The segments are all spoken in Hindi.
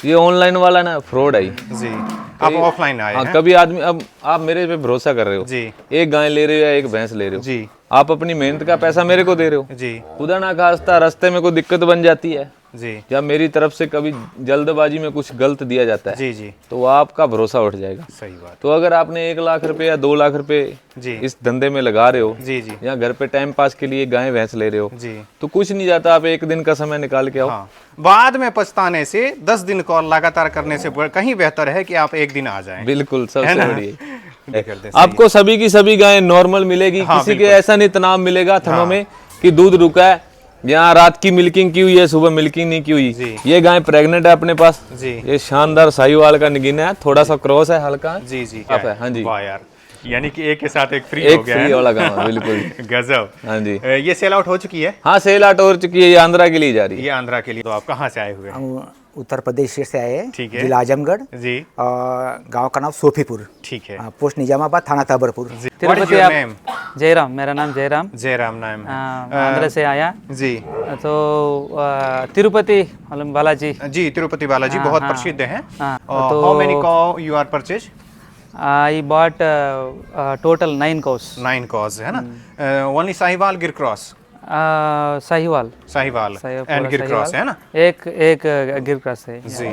ये ऑनलाइन वाला ना फ्रॉड है जी। आप ऑफलाइन आए हैं? कभी आदमी, अब आप मेरे पे भरोसा कर रहे हो जी। एक गाय ले रहे हो या एक भैंस ले रहे हो जी आप अपनी मेहनत का पैसा मेरे को दे रहे हो। जी खुदा ना खास्ता रास्ते में कोई दिक्कत बन जाती है जी या मेरी तरफ से कभी जल्दबाजी में कुछ गलत दिया जाता है जी जी। तो आपका भरोसा उठ जाएगा। सही बात। तो अगर आपने 1 लाख रुपए या 2 लाख रुपए जी इस धंधे में लगा रहे हो जी जी या घर पे टाइम पास के लिए गाय भैंस ले रहे हो जी। तो कुछ नहीं जाता, आप एक दिन का समय निकाल के आओ। हाँ, बाद में पछताने से 10 दिन कॉल लगातार करने से कहीं बेहतर है कि आप एक दिन आ जाएं। बिल्कुल, सबसे बढ़िया। आप आपको सभी की सभी गायें नॉर्मल मिलेगी। हाँ, किसी के बिल्कुल। ऐसा नहीं तनाव मिलेगा थनों में कि दूध रुका है, यहाँ रात की मिल्किंग की हुई है, सुबह मिल्किंग नहीं की हुई। जी। ये गाय प्रेग्नेंट है अपने पास जी ये शानदार साहिवाल का नगीना है, थोड़ा सा क्रॉस है, हल्का जी जी। आप है। हाँ जी, वाह यार, यानी कि एक के साथ एक फ्री एक हो गया फ्री है। वाला गाँव है, बिल्कुल। गजब। हाँ जी, ये सेल आउट हो चुकी है? हाँ सेल आउट हो चुकी है, ये आंध्रा के लिए जा रही है। ये आंध्रा के लिए। तो आप कहाँ से आए हुए हैं? हम उत्तर प्रदेश से आए हैं, ठीक है। जिला आजमगढ़, जी और गांव का नाम सोफीपुर, ठीक है। पोस्ट निजामाबाद, थाना ताबरपुर। तिरुपति आप? नेम? जयराम, मेरा नाम जयराम। जयराम नाम है। आंध्र से आया जी तो तिरुपति बालाजी। जी, तिरुपति बालाजी हाँ, बहुत हाँ। प्रसिद्ध हैं। हाँ, तो how many cow you are purchase? I bought total 9 cows। 9 cows है ना? Only Sahiwal, Gir cross? Sahiwal Sahiwal and Gir cross है ना? एक गिर क्रॉस है जी।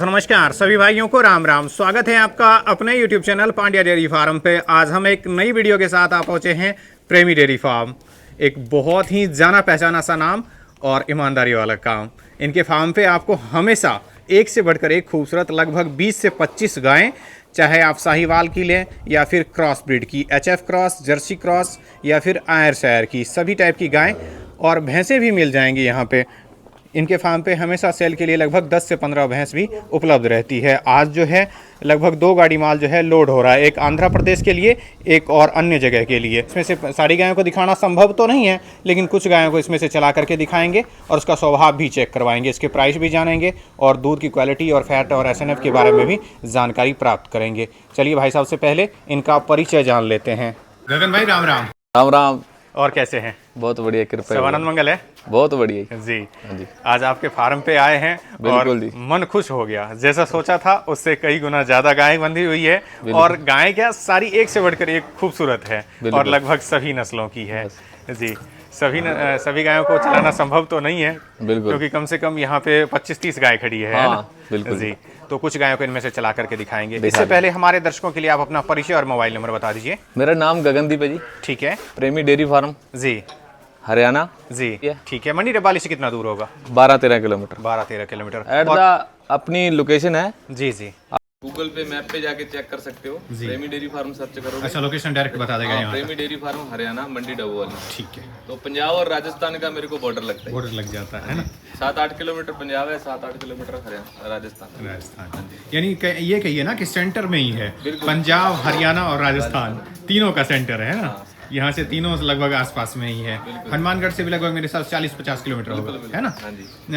नमस्कार सभी भाइयों को, राम राम। स्वागत है आपका अपने YouTube channel Pandya dairy farm पे। आज हम एक नई वीडियो के साथ आ पहुंचे हैं प्रेमी डेयरी फार्म। एक बहुत ही जाना पहचाना सा नाम और ईमानदारी वाला काम। इनके फार्म पे आपको हमेशा एक से बढ़कर एक खूबसूरत लगभग 20 से 25 गायें, चाहे आप साहिवाल की लें या फिर क्रॉस ब्रीड की, HF क्रॉस, जर्सी क्रॉस या फिर आयरशायर की, सभी टाइप की गायें और भैंसें भी मिल जाएंगी यहाँ पे। इनके फार्म पे हमेशा सेल के लिए लगभग 10 से 15 भैंस भी उपलब्ध रहती है। आज जो है लगभग 2 गाड़ी माल जो है लोड हो रहा है, एक आंध्र प्रदेश के लिए, एक और अन्य जगह के लिए। इसमें से सारी गायों को दिखाना संभव तो नहीं है, लेकिन कुछ गायों को इसमें से चला करके दिखाएंगे और उसका स्वभाव भी चेक करवाएंगे, इसके प्राइस भी जानेंगे और दूध की क्वालिटी और फैट और SNF के बारे में भी जानकारी प्राप्त करेंगे। चलिए भाई साहब से पहले इनका परिचय जान लेते हैं। गगन भाई राम राम। राम राम। और कैसे हैं? बहुत बढ़िया, कृपया। सब आनंद मंगल है? बहुत बढ़िया जी। हाँ जी। आज आपके फार्म पे आए हैं और बिल्कुल जी। मन खुश हो गया। जैसा सोचा था उससे कई गुना ज्यादा गायें बंधी हुई है और गायें क्या सारी एक से बढ़कर एक खूबसूरत है और लगभग सभी नस्लों की है। जी, सभी गायों को चलाना संभव तो नहीं है, क्योंकि कम से कम यहाँ पे 25-30 गाय खड़ी है ना? बिल्कुल जी। तो कुछ गायों को इनमें से चला करके दिखाएंगे। इससे पहले हमारे दर्शकों के लिए आप अपना परिचय और मोबाइल नंबर बता दीजिए। मेरा नाम गगनदीप है जी। ठीक है। प्रेमी डेयरी फार्म जी हरियाणा जी। ठीक है। मंडी डब्बाली से कितना दूर होगा? 12-13 किलोमीटर। 12-13 किलोमीटर। एट द अपनी लोकेशन है। जी जी। गूगल पे मैप पे जाके चेक कर सकते हो। प्रेमी डेयरी फार्म सर्च करोगे। अच्छा, लोकेशन डायरेक्ट बता देगा यहाँ? प्रेमी डेयरी फार्म हरियाणा, मंडी डबोली। ठीक है। तो पंजाब और राजस्थान का मेरे को बॉर्डर लगता है। बॉर्डर लग जाता है ना? 7-8 किलोमीटर पंजाब है, 7-8 किलोमीटर हरियाणा राजस्थान। राजस्थान यानी ये कहिए ना कि सेंटर में ही है। पंजाब, हरियाणा और राजस्थान तीनों का सेंटर है ना? यहाँ से तीनों लगभग आसपास में ही है। हनुमानगढ़ से भी लगभग मेरे साथ 40-50 किलोमीटर होगा, है ना?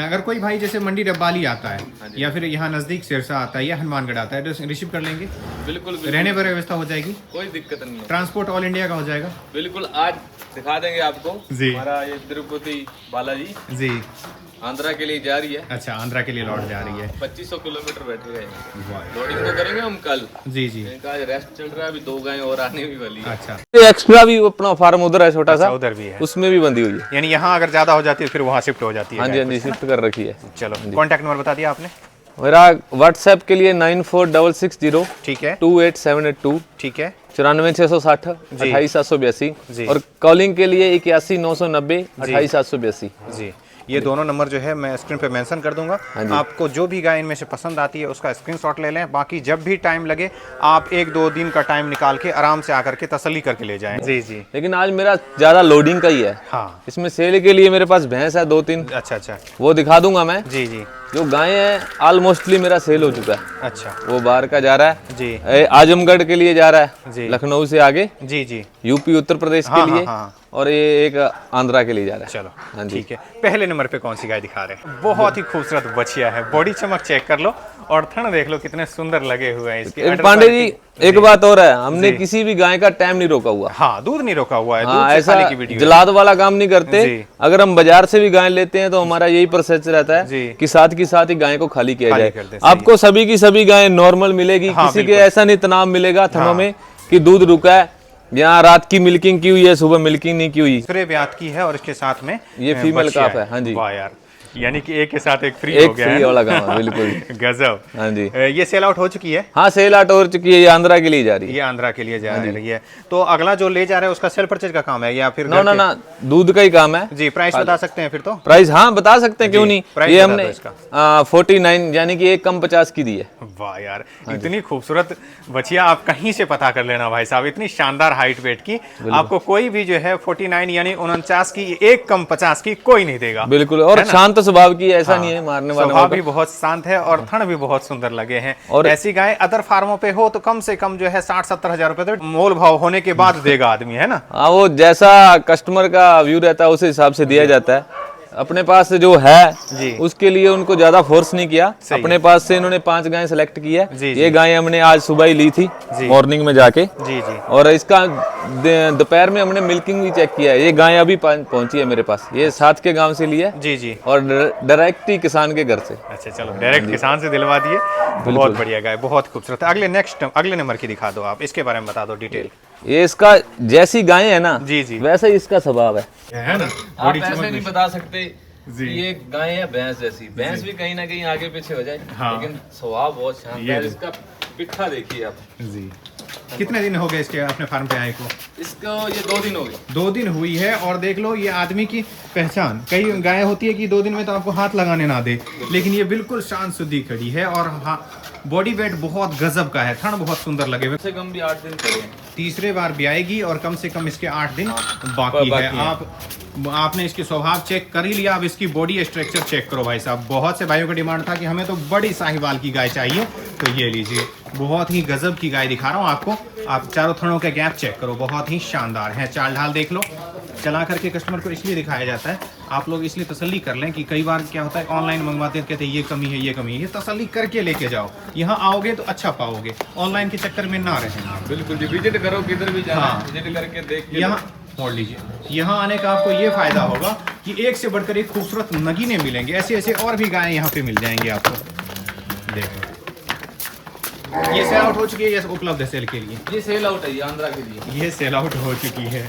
अगर कोई भाई जैसे मंडी डब्बाली आता है या फिर यहाँ नजदीक सिरसा आता है या हनुमानगढ़ आता है तो रिसीव कर लेंगे? बिल्कुल। रहने पर व्यवस्था हो जाएगी? कोई दिक्कत नहीं है। ट्रांसपोर्ट ऑल इंडिया का हो जाएगा? बिल्कुल। आज दिखा देंगे आपको। जी। हमारा ये तिरुपति बालाजी जी आंध्रा के लिए जा रही है। अच्छा, आंध्रा के लिए लौट जा रही है। 2500 किलोमीटर बैठेगा यहाँ। लोडिंग तो करेंगे हम कल। जी जी। इनका आज रेस्ट चल रहा है, अभी 2 गायें और आने भी वाली है। अच्छा। एक्स्ट्रा भी अपना फार्म उधर है छोटा सा, उधर भी है, उसमें भी बंधी हुई है। यानी यहाँ अगर ज्यादा हो जाती है फिर वहाँ शिफ्ट हो जाती है? हाँ जी, हाँ जी, शिफ्ट कर रखी है। चलो, कॉन्टैक्ट नंबर बता दिया आपने? मेरा व्हाट्सएप के लिए 946660 ठीक है 28782। ठीक है। 94 660 28782 और कॉलिंग के लिए 81 990 28782। जी। ये दोनों नंबर जो है मैं स्क्रीन पे मेंशन कर दूंगा। आपको जो भी गाय इनमें से पसंद आती है उसका स्क्रीनशॉट ले लें। बाकी जब भी टाइम लगे आप 1-2 दिन का टाइम निकाल के आराम से आकर के तसल्ली करके ले जाएं। जी जी। लेकिन आज मेरा ज्यादा लोडिंग का ही है। हाँ। इसमें सेल के लिए मेरे पास भैंस है 2-3। अच्छा अच्छा। वो दिखा दूंगा मैं। जी जी। जो गाय है ऑलमोस्टली मेरा सेल हो चुका है। अच्छा। वो बाहर का जा रहा है जी। आजमगढ़ के लिए जा रहा है जी। लखनऊ से आगे। जी जी। यूपी उत्तर प्रदेश के लिए और ये एक आंध्रा के लिए जा रहा है। चलो हाँ जी। ठीक है, पहले नंबर पे कौन सी गाय दिखा रहे हैं? बहुत ही खूबसूरत बछिया है, बॉडी चमक चेक कर लो और थन देख लो कितने सुंदर लगे हुए हैं इसके। एक पांडे जी एक बात और है, हमने किसी भी गाय का टाइम नहीं रोका हुआ। हाँ, दूध नहीं रोका हुआ है, दूध हाँ, से ऐसा खाने की वीडियो है। जलाद वाला काम नहीं करते। जी। अगर हम बाजार से भी गाय लेते हैं तो हमारा यही प्रोसेस रहता जी। है कि साथ ही साथ ही गाय को खाली किया खाली जाए। कर दें, सही आपको सभी की सभी गाय नॉर्मल मिलेगी, हाँ, किसी के बिल्कुल। ऐसा नहीं तनाव मिलेगा थनों में कि दूध रुका है, यहाँ रात की मिल्किंग की हुई है, सुबह मिल्किंग नहीं की हुई। दूसरे ब्यात की है और इसके साथ में ये फीमेल बछिया काफ है। हाँ जी। वाह यार, यानी कि एक के साथ एक फ्री एक हो गया फ्री है वाला काम है, बिल्कुल। गजब। हाँ जी। ये सेल आउट हो चुकी है? हाँ, सेल आउट हो चुकी है, ये आंध्रा के लिए जा रही है। ये आंध्रा के लिए जा रही है। तो अगला जो ले जा रहा है उसका सेल परचेज का काम है या फिर ना ना ना, दूध का ही काम है जी। प्राइस बता सकते हैं फिर तो? प्राइस हाँ बता सकते हैं, क्यों नहीं। प्राइस ये बता हमने दो इसका। 49 यानी कि एक कम 50 की दी है। वाह यार, इतनी खूबसूरत बछिया आप कहीं से पता कर लेना भाई साहब, इतनी शानदार हाइट वेट की आपको कोई भी जो है 49 यानी 49 की एक कम 50 की कोई नहीं देगा। बिल्कुल, और शांत स्वभाव की, ऐसा नहीं है मारने वाला स्वभाव भी बहुत शांत है और थन भी बहुत सुंदर लगे हैं। और ऐसी गाय अदर फार्मों पे हो तो कम से कम जो है 60-70 हजार रुपए तो मोल भाव होने के बाद देगा आदमी, है ना? हाँ, वो जैसा कस्टमर का व्यू रहता है उस हिसाब से दिया जाता है। अपने पास से जो है जी। उसके लिए उनको ज्यादा फोर्स नहीं किया। अपने पास से इन्होंने 5 गायें सेलेक्ट की है। जी, ये गायें हमने आज सुबह ही ली थी जी। मॉर्निंग में जाके। जी जी। और इसका दोपहर में हमने मिल्किंग भी चेक किया है। ये गाय अभी पहुंची है मेरे पास, ये साथ के गांव से ली है जी जी। और डायरेक्ट ही किसान के घर से। अच्छा चलो, डायरेक्ट किसान से दिलवा दिए। बहुत बढ़िया गाय, बहुत खूबसूरत। अगले नंबर की दिखा दो आप, इसके बारे में बता दो डिटेल। ये इसका जैसी गाय है ना जी जी, वैसा ही इसका स्वभाव है। है ना? आप ऐसे नहीं बता सकते कि ये गाय है भैंस जैसी। भैंस भी कहीं ना कहीं आगे पीछे हो जाए, हाँ। लेकिन स्वभाव बहुत शानदार है। इसका पिट्ठा देखिए आप जी। कितने दिन हो गए इसके अपने फार्म पे आए को? इसको ये 2 दिन हो गए। 2 दिन हुई है और देख लो ये आदमी की पहचान। कई गाय होती है कि 2 दिन में तो आपको हाथ लगाने ना दे, लेकिन ये बिल्कुल शांत शुद्धि खड़ी है और हाँ, बॉडी वेट बहुत गजब का है, थन बहुत सुंदर लगे हुए। कम से कम भी 8 दिन चले। तीसरे बार भी आएगी और कम से कम इसके 8 दिन बाकी है। आपने इसकी स्वभाव चेक कर ही लिया, अब इसकी बॉडी स्ट्रक्चर चेक करो भाई साहब। बहुत से भाइयों का डिमांड था कि हमें तो बड़ी साहिवाल की गाय चाहिए, तो ये लीजिए, बहुत ही गजब की गाय दिखा रहा हूँ आपको। आप चारों थनों के गैप चेक करो, बहुत ही शानदार है। चाल ढाल देख लो। चला करके कस्टमर को इसलिए दिखाया जाता है, आप लोग इसलिए तसल्ली कर लें कि कई बार क्या होता है ऑनलाइन मंगवाते हैं, कहते हैं ये कमी है ये कमी है। ये तसल्ली करके लेके जाओ, यहाँ आओगे तो अच्छा पाओगे, ऑनलाइन के चक्कर में ना रहें आप। बिल्कुल जी, विजिट करो, किधर भी जाना हाँ। विजिट करके देख के यहाँ मोड़ लीजिए। यहाँ आने का आपको ये फायदा होगा कि एक से बढ़कर एक खूबसूरत नगीने मिलेंगे। ऐसे ऐसे और भी गायें यहाँ पे मिल जाएंगे आपको। देखो ये सेल आउट हो चुकी है, ये उपलब्ध है सेल के लिए। ये सेल आउट है, ये आंध्रा के लिए। ये सेल आउट हो चुकी है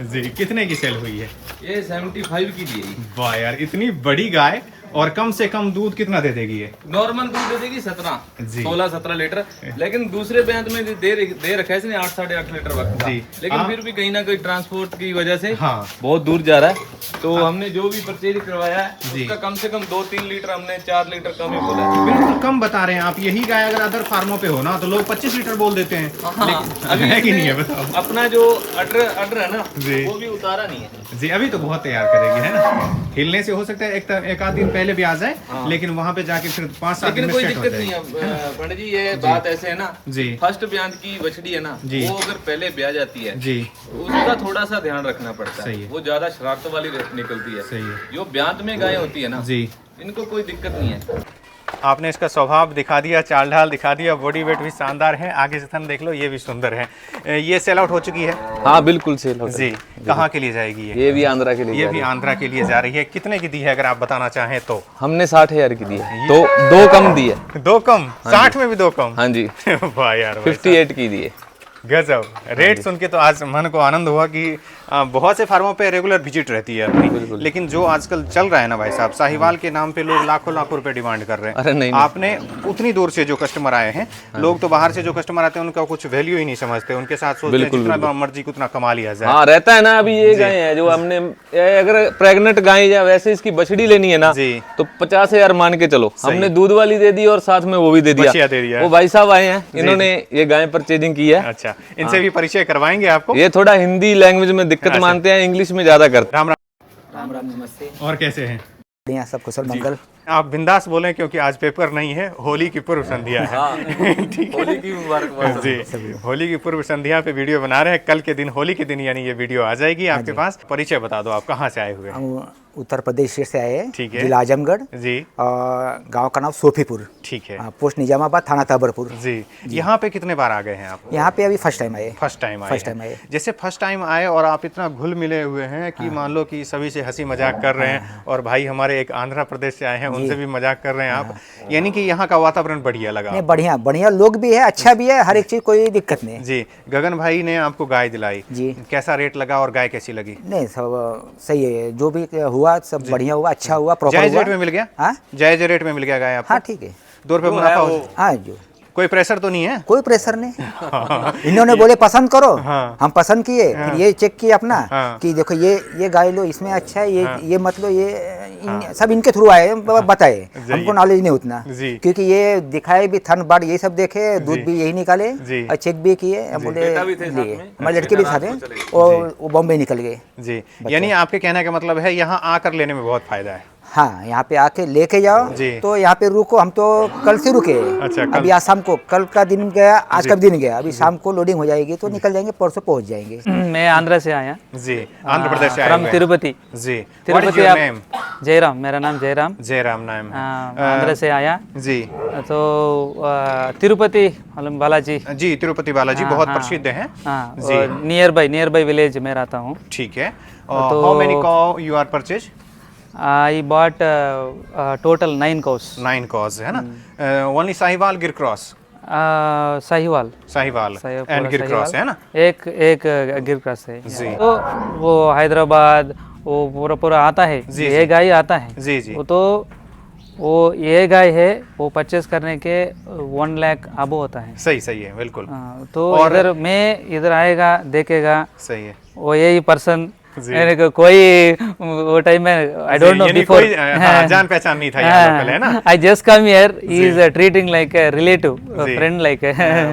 जी। कितने की सेल हुई है? ये 75 की दी है। वाह यार, इतनी बड़ी गाय और कम से कम दूध कितना दे देगी ये? नॉर्मल दूध दे देगी 17 जी। 16-17 लीटर, लेकिन दूसरे बैंड में दे रखा है इसने 8-8.5 लीटर वक्त जी। लेकिन फिर भी कहीं ना कहीं ट्रांसपोर्ट की वजह से हाँ। बहुत दूर जा रहा है। तो हमने जो भी परचेज करवाया है जी। उसका कम से कम 2-3 लीटर, हमने 4 लीटर कम ही बोला है। बिल्कुल कम बता रहे हैं आप। यही गाय अगर अदर फार्मों पे हो ना तो लोग 25 लीटर बोल देते हैं। अभी है कि इसने नहीं है बताओ? अपना जो अडर है ना जी। वो भी उतारा नहीं है जी, अभी तो बहुत तैयार करेगी, है ना? हिलने से हो सकता है एक आध दिन पहले भी आ जाए, लेकिन वहां पे जाके फिर 5-7 दिन लेकिन में कोई सेट हो दिक्कत नहीं जाएगी। है पंडित जी। ये बात ऐसे है ना जी फर्स्ट ब्याज की बछड़ी है ना, जी। वो अगर पहले ब्याह जाती है जी, उसका थोड़ा सा ध्यान रखना पड़ता सही है। है। वो ज्यादा शरारत वाली निकलती है। सही है। जो ब्याज में गाय होती है ना जी। इनको कोई दिक्कत नहीं है। आपने इसका स्वभाव दिखा दिया, चाल ढाल दिखा दिया, बॉडी वेट भी शानदार है। आगे से थन देख लो, ये भी सुंदर है। ये सेल आउट हो चुकी है हाँ बिल्कुल सेल हो जी। कहाँ के लिए जाएगी ये? ये भी आंध्रा के लिए ये जा भी रही है। आंध्रा के लिए जा रही है। कितने की दी है अगर आप बताना चाहें तो? हमने 60,000 की दी है, तो 2 कम दी है। 2 कम? 60 में भी 2 कम? हाँ जी। वाह यार, भाई साहब। 58 की दी है। गजब। रेट सुन के तो आज मन को आनंद हुआ कि बहुत से फार्मों पे रेगुलर विजिट रहती है अपनी, लेकिन जो आजकल चल रहा है ना भाई साहब, साहिवाल के नाम पे लोग लाखों लाखों रुपए डिमांड कर रहे हैं। अरे नहीं, आपने उतनी दूर से जो कस्टमर आए हैं, लोग तो बाहर से जो कस्टमर आते हैं उनका कुछ वैल्यू ही नहीं समझते, उनके साथ सोचते हैं जितना मर्जी उतना कमा लिया जाए। हाँ रहता है ना। अभी ये गाय है जो हमने, अगर प्रेग्नेंट गाय या वैसे इसकी बछड़ी लेनी है ना जी, तो 50,000 मान के चलो। हमने दूध वाली दे दी और साथ में वो भी दे बछिया दे दिया। वो भाई साहब आए हैं, इन्होंने ये गाय परचेजिंग की है। अच्छा, इनसे भी परिचय करवाएंगे आपको। ये थोड़ा हिंदी लैंग्वेज में दिक्कत मानते हैं, इंग्लिश में ज्यादा करते हैं। राम राम। राम राम, नमस्ते। और कैसे हैं? बढ़िया, सब कुशल मंगल। आप बिंदास बोलें क्योंकि आज पेपर नहीं है, होली की पूर्व संध्या है। ठीक है, होली की मुबारकबाद। जी, होली की पूर्व संध्या पे वीडियो बना रहे हैं। कल के दिन, होली के दिन यानी ये वीडियो आ जाएगी आपके पास। परिचय बता दो, आप कहाँ से आए हुए हैं? हम उत्तर प्रदेश से आए हैं, ठीक है। जिला आजमगढ़ जी, और गांव का नाम सोफीपुर, ठीक है पोस्ट निजामाबाद, थाना ताबरपुर। जी। यहाँ पे कितने बार आ गए हैं आप? यहाँ पे अभी फर्स्ट टाइम आए। फर्स्ट टाइम फर्स्ट टाइम आए। जैसे फर्स्ट टाइम आए और आप इतना घुल मिले हुए हैं कि मान लो कि सभी से हंसी मजाक कर रहे हैं, और भाई हमारे एक आंध्र प्रदेश से आए हैं, उनसे भी मजाक कर रहे हैं आप, यानी कि यहाँ का वातावरण बढ़िया लगा? नहीं, बढ़िया बढ़िया लोग भी है, अच्छा भी है, हर एक चीज कोई दिक्कत नहीं। जी। गगन भाई ने आपको गाय दिलाई जी। कैसा रेट लगा और गाय कैसी लगी? नहीं, सब सही है, जो भी हुआ सब बढ़िया हुआ, अच्छा हुआ, प्रॉपर जायज हुआ। रेट में मिल गया? हाँ? जायज रेट में मिल गया गाय आपको? हाँ ठीक है, 2 रुपये मुनाफा हो? हाँ जो कोई प्रेशर तो नहीं है? कोई प्रेशर नहीं। इन्होंने बोले पसंद करो, हाँ। हम पसंद किए, फिर ये चेक किया अपना हाँ। कि देखो ये गाय लो, इसमें अच्छा है, ये मत लो, सब इनके थ्रू आए, बताए, हमको नॉलेज नहीं उतना, जी। क्योंकि ये दिखाए भी, थन बाड़ ये सब देखे, दूध भी यही निकाले जी। और चेक भी किए, बोले भी थे साथ लिए, में। हमारे लड़के भी साथ हैं, और वो बॉम्बे निकल गए। जी, यानी आपके कहने का मतलब है यहाँ आकर लेने में बहुत फायदा है। हाँ, यहाँ पे आके लेके जाओ जी। तो यहाँ पे रुको, हम तो कल से रुके। अच्छा, कल? अभी आज शाम को, कल का दिन गया, आज का दिन गया, अभी शाम को लोडिंग हो जाएगी तो निकल जाएंगे, परसों पहुँच जाएंगे। मैं आंध्र से आया, जी, आंध्र प्रदेश से आए फ्रॉम हुए हैं। तिरुपति। जी। तिरुपति आप जयराम, मेरा नाम जयराम, जयराम नाम है। आंध्र से आया। जी तो तिरुपति मतलब बालाजी, जी, तिरुपति बालाजी बहुत प्रसिद्ध हैं। हाँ, जी। नियर बाई विलेज में रहता हूँ। ठीक है। How many cow you are purchase? I bought total 9 cows। 9 cows है ना? Only Sahiwal, Gir cross? Sahiwal Sahiwal and Gir cross है ना? एक गिर क्रॉस है। जी। तो वो हैदराबाद वो पूरा आता है, जी, ये गाय आता है। जी जी। वो ये गाय है, वो परचेस करने के 1 लाख अबो होता है। सही है, बिल्कुल। तो और- इधर आएगा, देखेगा, सही है। वो यही पर्सन, जी। कोई वो टाइम में आई डोंट नो यानी बिफोर, कोई, हाँ, जान पहचान नहीं था यहाँ लोकल, है ना? I just come here. He is treating like a relative, a जी। friend, like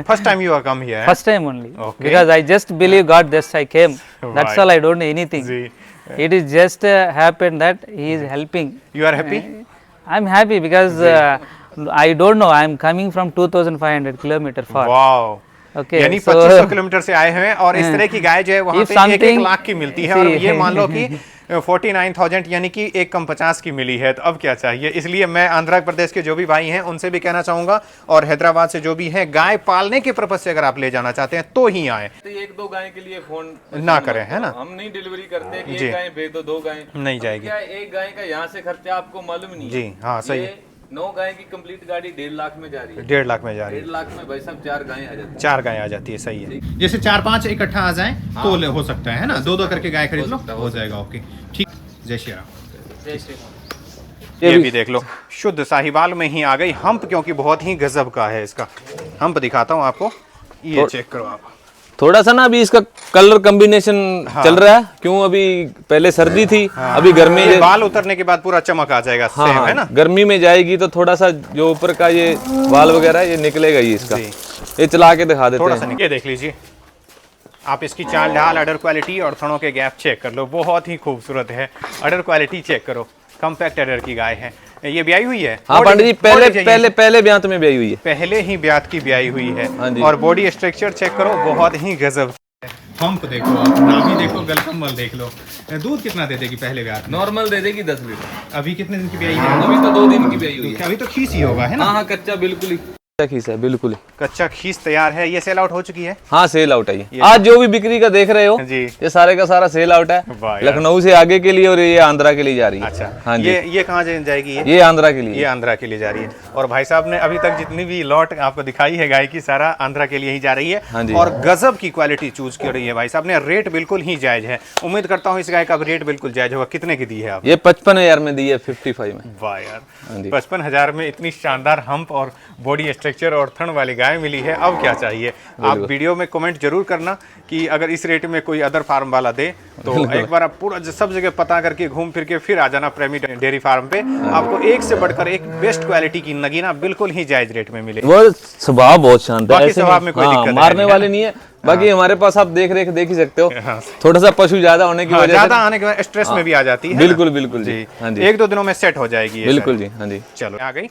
first time you are come here? first time only. Okay. Because I just believe God, just I came. That's Right. all. I don't know anything. जी। It is just happened that he is helping. You are happy? I'm happy because I don't know. I'm coming from 2,500 kilometer far. Wow. Okay. यानी so- 2500 किलोमीटर से आए हैं, और इस तरह की गाय जो है वहाँ If पे 1 something- लाख की मिलती है, और See- ये मान लो कि 49,000 यानी कि 1 कम 50 की मिली है, तो अब क्या चाहिए? इसलिए मैं आंध्र प्रदेश के जो भी भाई हैं उनसे भी कहना चाहूंगा, और हैदराबाद से जो भी हैं, गाय पालने के पर्पज से अगर आप ले जाना चाहते हैं तो ही आए, तो 1-2 गाय के लिए फोन ना करें, है ना? हम नहीं डिलीवरी करते कि जी। एक गाय भेज दो, 2 गाय नहीं जाएगी। क्या एक गाय का यहाँ से खर्चा आपको मालूम नहीं है? जी, हाँ, सही है। 9 गाय की कंप्लीट गाड़ी 1.5 लाख में जा रही है। 1.5 लाख में जा रही है। 1.5 लाख में भाई साहब 4 गायें आ जाती हैं। 4 गाय आ जाती है, सही है। जैसे 4-5 इकट्ठा आ जाएं तो हो सकता है ना? 2-2 करके गाय खरीद लो, हो जाएगा। ओके, ठीक। जय श्री राम। जय श्री राम। ये भी देख लो, शुद्ध साहिवाल में ही आ गई। हम्प क्योंकि बहुत ही गजब का है इसका। हम्प दिखाता हूँ आपको, ये चेक करो आप। थोड़ा सा ना अभी इसका कलर कॉम्बिनेशन चल रहा है, क्यों? अभी पहले सर्दी थी, अभी गर्मी ये बाल उतरने के बाद पूरा चमक आ जाएगा, हाँ, सेम है ना? गर्मी में जाएगी तो थोड़ा सा जो ऊपर का ये बाल वगैरह ये निकलेगा ही इसका। जी। ये चला के दिखा देते थोड़ा हैं। सा ये देख लीजिए आप, इसकी चाल ढाल, अडर क्वालिटी और थनों के गैप चेक कर लो, बहुत ही खूबसूरत है। अडर क्वालिटी चेक करो, कम्पैक्ट अडर की गाय है। ये ब्याई हुई है? हाँ बॉडी- पंडित जी, बॉडी चाहिए। पहले ब्यात में ब्याई हुई है। पहले ही ब्यात की ब्याई हुई है। हाँ जी। और बॉडी स्ट्रक्चर चेक करो, बहुत ही गजब। हम्प देखो आप, नाभि देखो, गलकम्बल देख लो। दूध कितना दे देगी पहले ब्यात में? नॉर्मल दे देगी 10 लीटर। अभी कितने दिन की ब्याई है? अभी तो 2 दिन की ब्याई हुई है। अभी तो खीस ही होगा, है ना? हाँ, कच्चा बिल्कुल ही खीस है, बिल्कुल ही। कच्चा खीस तैयार है। ये सेल आउट हो चुकी है? हाँ, सेल आउट है ये। आज जो भी बिक्री का देख रहे हो जी। ये सारे का सारा सेल आउट है। वाह यार। लखनऊ से आगे के लिए, और ये आंध्रा के लिए जा रही है। अच्छा, हाँ जी। ये कहाँ जाएगी? ये आंध्रा के लिए। ये आंध्रा के लिए जा रही है। और भाई साहब ने अभी तक जितनी भी लॉट आपको दिखाई है गाय की, सारा आंध्रा के लिए ही जा रही है। हाँ जी। और गजब की क्वालिटी चूज कर रही है भाई साहब ने। रेट बिल्कुल ही जायज है। उम्मीद करता हूँ इस गाय का रेट बिल्कुल जायज होगा। कितने की दी है आप? ये 55,000 में दी है, 55 में। वाह यार, हाँ जी। 55,000 में इतनी शानदार हम्प और बॉडी स्ट्रक्चर और थन वाली गाय मिली है, अब क्या चाहिए। आप वीडियो में कमेंट जरूर करना कि अगर इस रेट में कोई अदर फार्म वाला दे तो एक बार आप पूरा सब जगह पता करके घूम फिर के फिर आ जाना प्रेमी डेयरी फार्म पे। आपको एक से बढ़कर एक बेस्ट क्वालिटी की नगीना बिल्कुल ही जायज रेट में मिले। वो स्वभाव बहुत शांत है, बाकी स्वभाव में कोई दिक्कत मारने वाले नहीं है। बाकी हमारे पास आप देख ही सकते हो, थोड़ा सा पशु ज्यादा होने की वजह ज्यादा आने के बाद स्ट्रेस में भी आ जाती है। बिल्कुल बिल्कुल जी, हाँ जी, 1-2 दिनों में सेट हो जाएगी। बिल्कुल जी, हाँ जी। चलो आ गई।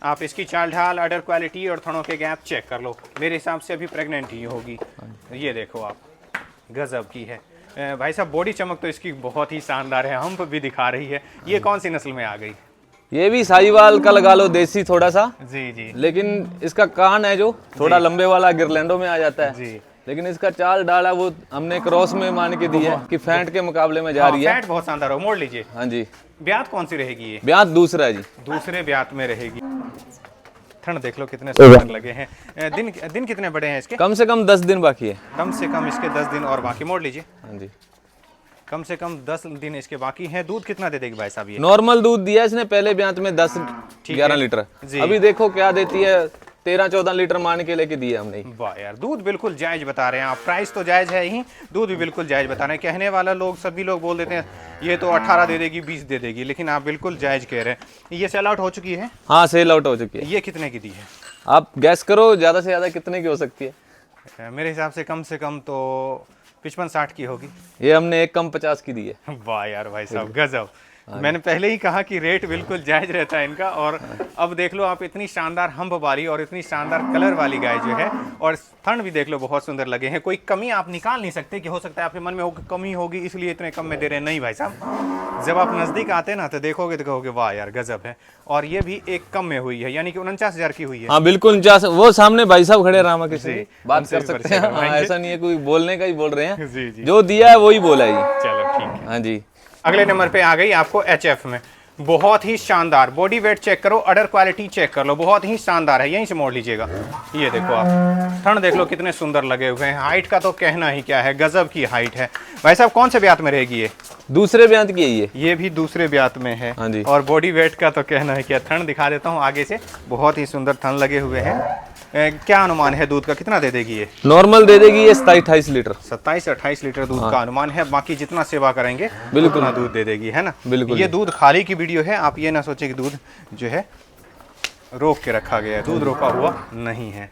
आप इसकी चाल ढाल, अडर क्वालिटी और थनों के गैप चेक कर लो। मेरे हिसाब से अभी प्रेग्नेंट ही होगी। ये देखो आप, गजब की है भाई साहब। बॉडी चमक तो इसकी बहुत ही शानदार है, हम्प भी दिखा रही है। ये कौन सी नस्ल में आ गई? ये भी साहिवाल का लगा लो, देसी थोड़ा सा जी जी, लेकिन इसका कान है जो थोड़ा लंबे वाला गिरलैंडो में आ जाता है जी। लेकिन इसका चाल डाला वो हमने क्रॉस में मान के दी है कि फैंट के मुकाबले में जा रही है। फैट बहुत शानदार हो, मोड़ लीजिए। हाँ जी। ब्यात कौन सी रहेगी? ये ब्यात दूसरा है जी, दूसरे ब्यात में रहेगी। थन देख लो कितने सुंदर लगे हैं। दिन कितने बड़े हैं इसके? कम से कम 10 दिन बाकी है। कम से कम इसके 10 दिन और बाकी। मोड़ लीजिए। हाँ जी, कम से कम 10 दिन इसके बाकी हैं। दूध कितना दे देगी भाई साहब ये? नॉर्मल दूध दिया इसने पहले ब्यात में 10-11 लीटर। अभी देखो क्या देती है, 13-14 लीटर मान के लेके दिए हमने। वाह यार, दूध बिल्कुल जायज बता रहे हैं आप। प्राइस तो जायज है ही, दूध भी बिल्कुल जायज बता रहे हैं। कहने वाला लोग, सभी लोग बोल देते हैं ये तो 18 दे देगी, 20 दे देगी, लेकिन आप बिल्कुल जायज कह रहे हैं। ये सेल आउट हो चुकी है? हाँ, सेल आउट हो चुकी है। ये कितने की दी है? आप गैस करो ज्यादा से ज्यादा कितने की हो सकती है? मेरे हिसाब से कम तो 55-60 की होगी। ये हमने एक कम 50 की दी है। वाह यार भाई साहब, गजब। मैंने पहले ही कहा कि रेट बिल्कुल जायज रहता है इनका। और अब देख लो आप, इतनी शानदार हम्प वाली और इतनी शानदार कलर वाली गाय जो है, और थन भी देख लो बहुत सुंदर लगे हैं। कोई कमी आप निकाल नहीं सकते कि हो सकता है आपके मन में हो कमी होगी इसलिए इतने कम में दे रहे हैं। नहीं भाई साहब, जब आप नजदीक आते ना तो देखोगे तो कहोगे वाह यार गजब है। और ये भी एक कम में हुई है, यानी कि 49,000 की हुई है। हाँ बिल्कुल 49। वो सामने भाई साहब खड़े रामा किसी बात कर सकते हैं। हाँ, ऐसा नहीं है कोई बोलने का ही बोल रहे हैं। जी जी, जो दिया है वही बोला है जी। चलो ठीक है। हाँ जी। अगले नंबर पे आ गई आपको HF में, बहुत ही शानदार। बॉडी वेट चेक करो, अडर क्वालिटी चेक कर लो, बहुत ही शानदार है। यहीं से मोड़ लीजिएगा। ये देखो आप, थन देख लो कितने सुंदर लगे हुए हैं। हाइट का तो कहना ही क्या है, गजब की हाइट है। भाई साहब कौन से ब्यात में रहेगी ये? दूसरे ब्यात की है ये भी दूसरे ब्यात में है। हाँ जी। और बॉडी वेट का तो कहना है क्या। थन दिखा देता हूँ आगे से, बहुत ही सुंदर थन लगे हुए हैं। क्या अनुमान है दूध का, कितना दे देगी ये? नॉर्मल दे देगी ये 27-28 लीटर। 27-28 लीटर दूध का अनुमान है। बाकी जितना सेवा करेंगे बिल्कुल उतना दूध दे देगी, है ना? बिल्कुल। ये दूध खाली की वीडियो है, आप ये ना सोचे कि दूध जो है रोक के रखा गया है। दूध रोका हुआ नहीं है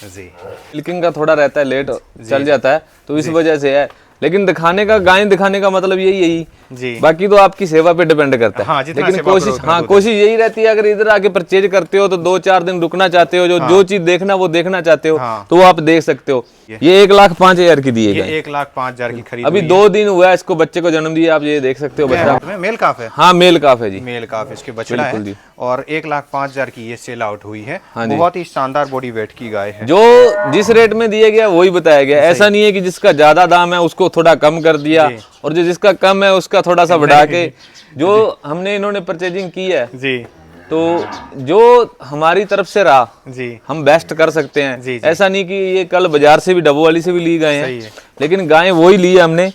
जी। मिल्किंग का थोड़ा रहता है, लेट चल जाता है तो इस वजह से है। लेकिन दिखाने का, गाय दिखाने का मतलब यही जी। बाकी तो आपकी सेवा पे डिपेंड करता है। हाँ, जितना लेकिन सेवा कोशिश, करो उतना हाँ दूध कोशिश यही रहती है, अगर इधर आके परचेज करते हो तो 2-4 दिन रुकना चाहते हो, जो चीज देखना वो देखना चाहते हो तो वो आप देख सकते हो। ये 1,05,000 की दी है। 1,05,000 की खरीद। अभी 2 दिन हुआ है इसको बच्चे को जन्म दिया, आप ये देख सकते हो बच्चा। मेल काफ है? हाँ मेल काफ है जी, मेल काफ इसके बछड़ा है। और 1,05,000 की ये सेल आउट हुई है। हाँ, बहुत ही शानदार बॉडी वेट की गाय है। जो जिस रेट में दिया गया वही बताया गया। ऐसा नहीं है कि जिसका ज्यादा दाम है उसको थोड़ा कम कर दिया और जो जिसका कम है उसका थोड़ा सा बढ़ा के। जो हमने इन्होंने परचेजिंग की है जी, तो जो हमारी तरफ से रहा जी, हम बेस्ट कर सकते हैं। जी। ऐसा नहीं कि ये कल बाजार से भी डब्बो वाली से भी ली गए सही हैं, है। लेकिन गाय वही ली है हमने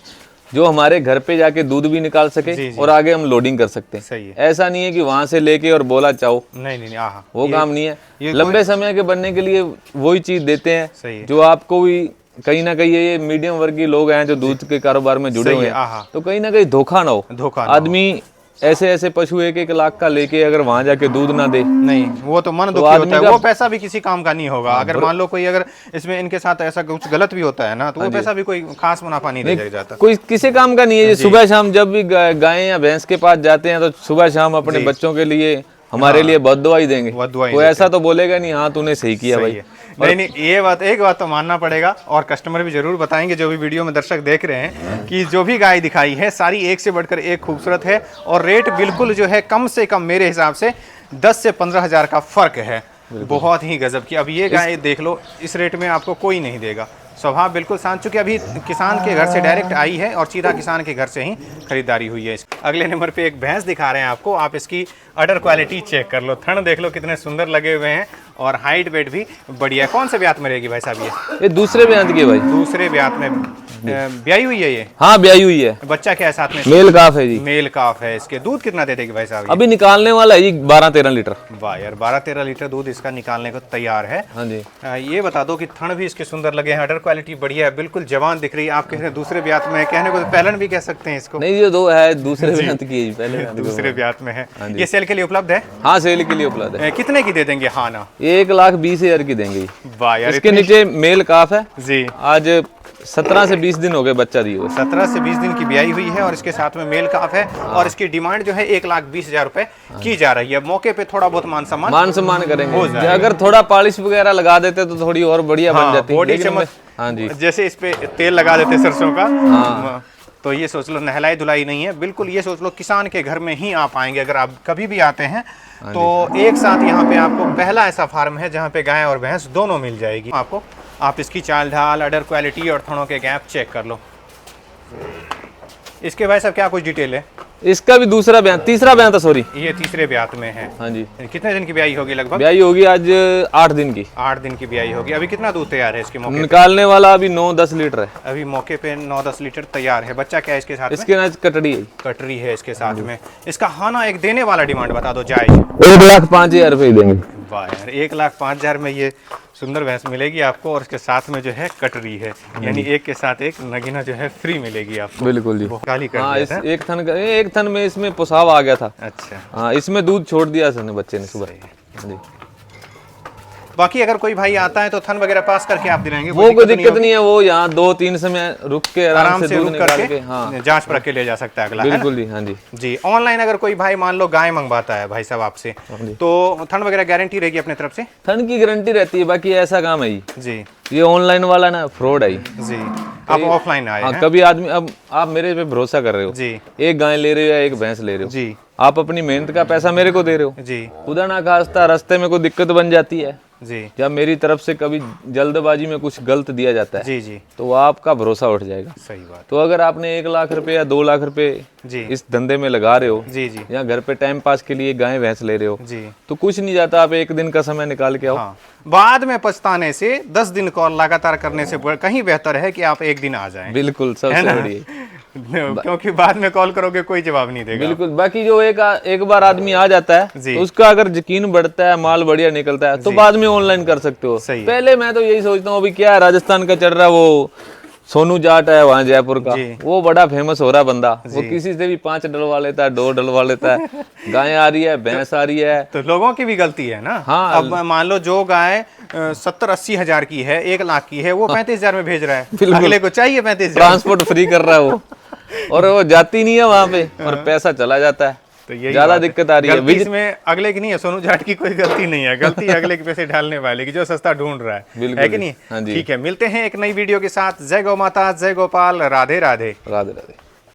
जो हमारे घर पे जाके दूध भी निकाल सके जी, जी। और आगे हम लोडिंग कर सकते हैं। सही है। ऐसा नहीं है कि वहां से लेके और बोला चाहो, नहीं, आहा, वो काम नहीं है। ये लंबे समय के बनने के लिए वही चीज देते हैं। सही है। जो आपको भी कहीं ना कहीं ये मीडियम वर्ग के लोग हैं जो दूध के कारोबार में जुड़े सही हुए है, आहा। हैं, तो कहीं ना कहीं धोखा ना हो। धोखा ना हो। आदमी ऐसे पशु 1-1 लाख का लेके अगर वहां जाके दूध ना दे, नहीं, वो तो मन दुखी होता है। वो पैसा भी किसी काम का नहीं होगा। अगर मान लो कोई अगर इसमें इनके साथ ऐसा कुछ गलत भी होता है ना, तो वो पैसा भी कोई खास मुनाफा नहीं दे जाता। कोई किसी काम का नहीं है। सुबह शाम जब भी गाय या भैंस के पास जाते हैं तो सुबह शाम अपने बच्चों के लिए, हमारे लिए बहुत दुआई देंगे। कोई ऐसा तो बोलेगा नहीं हाँ तूने सही किया भाई। नहीं, ये बात, एक बात तो मानना पड़ेगा। और कस्टमर भी जरूर बताएंगे, जो भी वीडियो में दर्शक देख रहे हैं, कि जो भी गाय दिखाई है सारी एक से बढ़कर एक खूबसूरत है। और रेट बिल्कुल जो है कम से कम मेरे हिसाब से 10 से 15,000 का फर्क है। बहुत ही गजब की। अब ये गाय देख लो, इस रेट में आपको कोई नहीं देगा। स्वभाव बिल्कुल शांत, चूंकि अभी किसान के घर से डायरेक्ट आई है और सीधा किसान के घर से ही खरीदारी हुई है। अगले नंबर पे एक भैंस दिखा रहे हैं आपको। आप इसकी अडर क्वालिटी चेक कर लो, थन देख लो कितने सुंदर लगे हुए हैं। और हाइट वेट भी बढ़िया है। कौन से ब्यात में रहेगी भाई साहब ये दूसरे ब्यात की है भाई। दूसरे ब्यात में ब्याई हुई है ये? हाँ ब्याई हुई है। बच्चा क्या है साथ में? मेल काफ है जी। मेल काफ है। इसके दूध कितना दे देगी भाई साहब ये? अभी निकालने वाला है जी 12-13 लीटर। वाह यार, 12-13 लीटर दूध इसका निकालने को तैयार है। हाँ जी। ये बता दो कि थन भी इसके सुंदर लगे हैं, अडर क्वालिटी बढ़िया है, बिल्कुल जवान दिख रही है। आप कह रहे हैं दूसरे ब्यात में, कहने को तो पहलन भी कह सकते हैं इसको। नहीं ये दो है दूसरे ब्यात की है, पहले दूसरे ब्यात में है। ये सेल के लिए उपलब्ध है? हाँ सेल के लिए उपलब्ध है। कितने की दे देंगे? हाँ ना, 1,20,000 की देंगे। वाह यार, इसके नीचे मेल काफ है जी। आज 17 से 20 दिन हो गए बच्चा दिए हुए। 17 से 20 दिन की ब्याई हुई है और इसके साथ में मेल काफ है। और इसकी डिमांड जो है 1,20,000 रुपए की जा रही है। मौके पे थोड़ा बहुत मान सम्मान करेंगे। अगर थोड़ा पॉलिश वगैरह लगा देते तो थोड़ी और बढ़िया बन जाती। बॉडी चमक। हाँ जी, जैसे इस पे तेल लगा देते सरसों का। तो ये सोच लो नहलाई धुलाई नहीं है बिल्कुल। ये सोच लो किसान के घर में ही आप आएंगे अगर आप कभी भी आते हैं तो एक साथ यहाँ पे आपको पहला ऐसा फार्म है जहाँ पे गाय और भैंस दोनों मिल जाएगी आपको। आप इसकी चाल ढाल, अडर क्वालिटी और थनों के गैप चेक कर लो। इसके भाई साहब क्या कुछ डिटेल है? इसका भी दूसरा बयान, तीसरा बयान था सॉरी, ये तीसरे ब्यात में है। हाँ जी। कितने दिन की ब्याई होगी लगभग? ब्याई होगी आज 8 दिन की। 8 दिन की ब्याई होगी। अभी कितना दूध तैयार है इसके मौके निकालने वाला अभी 9-10 लीटर है। अभी मौके पे 9-10 लीटर तैयार है। बच्चा क्या है इसके साथ? इसके नाच कटड़ी है। कटरी है इसके साथ में। इसका हाना एक देने वाला डिमांड बता दो जायज। 1,05,000 रुपए देंगे। वाह यार, 1,05,000 में ये सुंदर भैंस मिलेगी आपको और इसके साथ में जो है कटरी है, यानी एक के साथ एक नगीना जो है फ्री मिलेगी आपको। बिल्कुल जी। काली कर हाँ, दिया इस था। एक थन में इसमें पुसाव आ गया था। अच्छा हाँ, इसमें दूध छोड़ दिया सर बच्चे ने सुबह। हाँ जी। बाकी अगर कोई भाई आता है तो थन वगैरह पास करके आप दिलाएंगे? वो कोई दिक्कत नहीं है। वो यहाँ 2-3 समय रुक के आराम से दूध रुक निकाल करके के हाँ जांच परख के ले जा सकता है अगला। बिल्कुल जी। हाँ जी जी। ऑनलाइन अगर कोई भाई मान लो गाय मंगवाता है भाई साहब आपसे तो थन वगैरह गारंटी रहेगी अपने तरफ से? थन की गारंटी रहती है। बाकी ऐसा काम है जी। ये ऑनलाइन वाला ना फ्रॉड है जी। आप ऑफलाइन आए हैं? कभी आदमी, अब आप मेरे पे भरोसा कर रहे हो जी। एक गाय ले रहे हो या एक भैंस ले रहे हो जी। आप अपनी मेहनत का पैसा मेरे को दे रहे हो जी। खुदा ना खास्ता रास्ते में कोई दिक्कत बन जाती है जी। या मेरी तरफ से कभी जल्दबाजी में कुछ गलत दिया जाता है जी। जी। तो आपका भरोसा उठ जाएगा। सही बात। तो अगर आपने 1 लाख रुपए या 2 लाख रुपए जी। इस धंधे में लगा रहे हो जी। जी। या घर पे टाइम पास के लिए गाय भैंस ले रहे हो जी। तो कुछ नहीं जाता। आप एक दिन का समय निकाल के आओ। हाँ। बाद में पछताने से 10 दिन कॉल लगातार करने से कहीं बेहतर है कि आप एक दिन आ जाएं। बिल्कुल सबसे बढ़िया। क्योंकि बाद में कॉल करोगे कोई जवाब नहीं देगा। बिल्कुल। बाकी जो एक बार आदमी आ जाता है तो उसका अगर यकीन बढ़ता है, माल बढ़िया निकलता है तो बाद में ऑनलाइन कर सकते हो। सही है। पहले मैं तो यही सोचता हूँ अभी क्या है, राजस्थान का चल रहा है वो सोनू जाट है वहाँ जयपुर का, वो बड़ा फेमस हो रहा है बंदा। वो किसी से भी 5 डलवा लेता है, 2 डलवा लेता है। गाय आ रही है, भैंस आ रही है, तो लोगों की भी गलती है ना। हाँ। अब मान लो जो गाय 70-80 हजार की है, 1 लाख की है, वो 35,000 में भेज रहा है। अगले को चाहिए 35,000। ट्रांसपोर्ट फ्री कर रहा है वो और वो जाती नहीं है वहाँ पे और पैसा चला जाता है। तो यही ज्यादा दिक्कत आ रही है। इसमें अगले की नहीं है, सोनू जाट की कोई गलती नहीं है। गलती अगले के पैसे ढालने वाले की जो सस्ता ढूंढ रहा है कि नहीं? हाँ जी। ठीक है, मिलते हैं एक नई वीडियो के साथ। जय गौ माता, जय गोपाल, राधे राधे। राधे राधे।